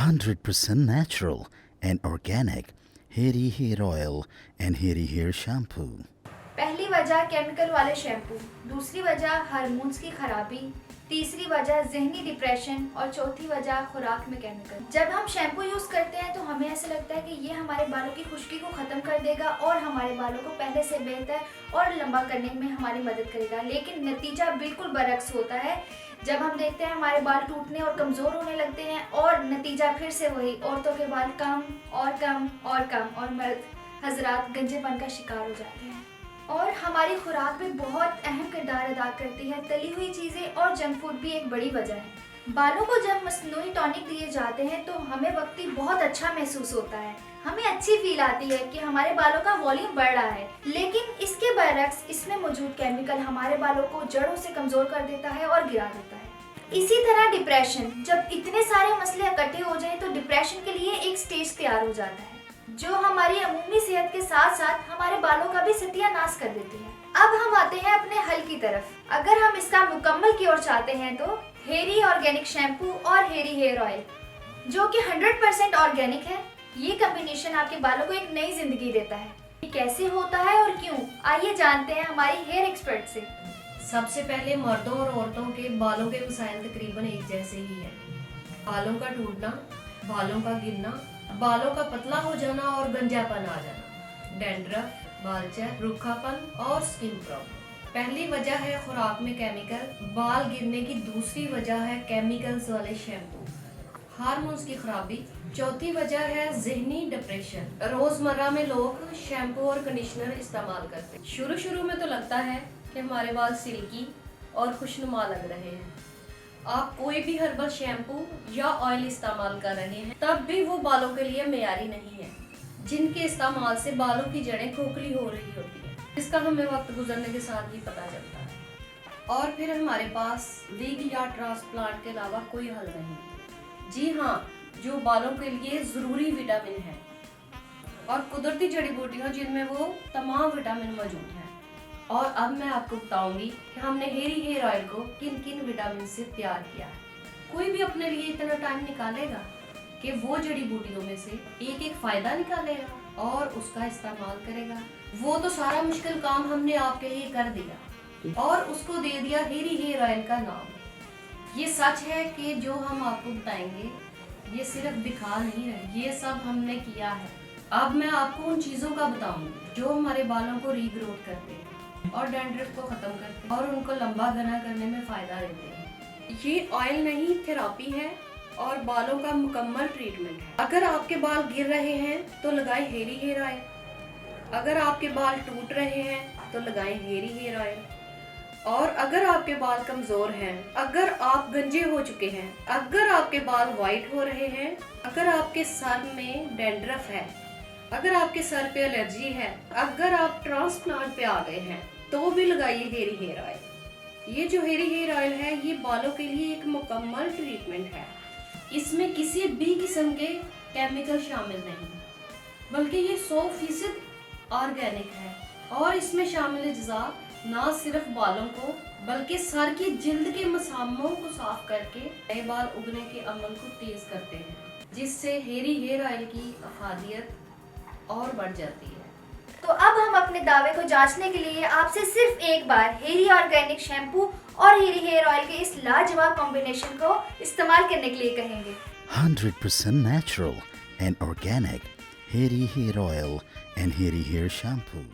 100% natural and organic hairy hair oil and hairy hair shampoo. पहली वजह chemical वाले shampoo, दूसरी वजह हार्मोन्स की खराबी, तीसरी वजह जहनी डिप्रेशन और चौथी वजह खुराक में केमिकल। जब हम शैम्पू यूज करते हैं तो हमें ऐसा लगता है कि ये हमारे बालों की खुश्की को खत्म कर देगा और हमारे बालों को पहले से बेहतर और लंबा करने में हमारी मदद करेगा, लेकिन नतीजा बिल्कुल बरअक्स होता है। जब हम देखते हैं हमारे बाल टूटने और कमजोर होने लगते हैं और नतीजा फिर से वही, औरतों के बाल कम और कम और कम और मर्द हजरात गंजेपन का शिकार हो जाते हैं। और हमारी खुराक भी बहुत अहम किरदार अदा करती है। तली हुई चीज़ें और जंक फूड भी एक बड़ी वजह है। बालों को जब मसनूई टॉनिक दिए जाते हैं तो हमें वक्ती बहुत अच्छा महसूस होता है, हमें अच्छी फील आती है कि हमारे बालों का वॉल्यूम बढ़ रहा है, लेकिन इसके बरअक्स इसमें मौजूद केमिकल हमारे बालों को जड़ों से कमज़ोर कर देता है और गिरा देता है। इसी तरह डिप्रेशन, जब इतने सारे मसले इकट्ठे हो जाएं तो डिप्रेशन के लिए एक स्टेज तैयार हो जाता है जो हमारी अमूमी सेहत के साथ साथ हमारे बालों का भी सत्यानाश कर देती है। अब हम आते हैं अपने हल की तरफ। अगर हम इसका मुकम्मल की ओर चाहते हैं तो हेरी ऑर्गेनिक शैम्पू और हेरी हेयर ऑयल जो कि 100% ऑर्गेनिक है, ये कॉम्बिनेशन आपके बालों को एक नई जिंदगी देता है। ये कैसे होता है और क्यों, आइए जानते हैं हमारी हेयर एक्सपर्ट से। सबसे पहले मर्दों और औरतों के बालों के मसाइल तकरीबन एक जैसे ही है। बालों का टूटना, बालों का गिरना, बालों का पतला हो जाना और गंजापन आ जाना, डैंड्रफ, बालचर, रूखापन और स्किन प्रॉब्लम। पहली वजह है खुराक में केमिकल, बाल गिरने की दूसरी वजह है केमिकल्स वाले शैम्पू, हार्मोन्स की खराबी, चौथी वजह है जहनी डिप्रेशन। रोजमर्रा में लोग शैम्पू और कंडीशनर इस्तेमाल करते हैं। शुरू में तो लगता है कि हमारे बाल सिल्की और खुशनुमा लग रहे हैं। आप कोई भी हर्बल शैम्पू या ऑयल इस्तेमाल कर रहे हैं तब भी वो बालों के लिए मेयारी नहीं है, जिनके इस्तेमाल से बालों की जड़ें खोखली हो रही होती है, इसका हमें वक्त गुजरने के साथ ही पता चलता है। और फिर हमारे पास विग या ट्रांसप्लांट के अलावा कोई हल नहीं। जी हाँ, जो बालों के लिए ज़रूरी विटामिन है और कुदरती जड़ी बूटियाँ जिनमें वो तमाम विटामिन मौजूद हैं। और अब मैं आपको बताऊंगी कि हमने हेरी हेयर ऑयल को किन किन विटामिन से तैयार किया है। कोई भी अपने लिए इतना टाइम निकालेगा कि वो जड़ी बूटियों में से एक एक फायदा निकालेगा और उसका इस्तेमाल करेगा। वो तो सारा मुश्किल काम हमने आपके लिए कर दिया और उसको दे दिया हेरी हेयर ऑयल का नाम। ये सच है कि जो हम आपको बताएंगे ये सिर्फ दिखा नहीं रहे, ये सब हमने किया है। अब मैं आपको उन चीज़ों का बताऊंगी जो हमारे बालों को रीग्रोथ करते हैं और डैंड्रफ को खत्म करते हैं और उनको लंबा घना करने में फायदा देते हैं। ये ऑयल नहीं, थेरेपी है और बालों का मुकम्मल ट्रीटमेंट है। अगर आपके बाल गिर रहे हैं तो लगाएं हेरी हेयर ऑयल, अगर आपके बाल टूट रहे हैं तो लगाएं हेरी हेयर ऑयल, और अगर आपके बाल कमजोर हैं, अगर आप गंजे हो चुके हैं, अगर आपके बाल वाइट हो रहे हैं, अगर आपके सर में डैंड्रफ है, अगर आपके सर पे एलर्जी है, अगर आप ट्रांसप्लांट पे आ गए हैं तो भी लगाइए हेरी हेयर ऑयल। ये जो हेरी हेयर ऑयल है ये बालों के लिए एक मुकम्मल ट्रीटमेंट है। इसमें किसी भी किस्म के केमिकल शामिल नहीं, बल्कि ये 100% ऑर्गेनिक है और इसमें शामिल अज्जा ना सिर्फ बालों को बल्कि सर की जिल्द के मसामों को साफ करके नए बाल उगने के अमल को तेज करते हैं, जिससे हेरी हेयर ऑयल की अफादियत और बढ़ जाती है। तो अब हम अपने दावे को जांचने के लिए आपसे सिर्फ एक बार हेरी ऑर्गेनिक शैम्पू और हेरी हेयर ऑयल के इस लाजवाब कॉम्बिनेशन को इस्तेमाल करने के लिए कहेंगे। 100% natural and organic hairy hair oil and hairy hair shampoo.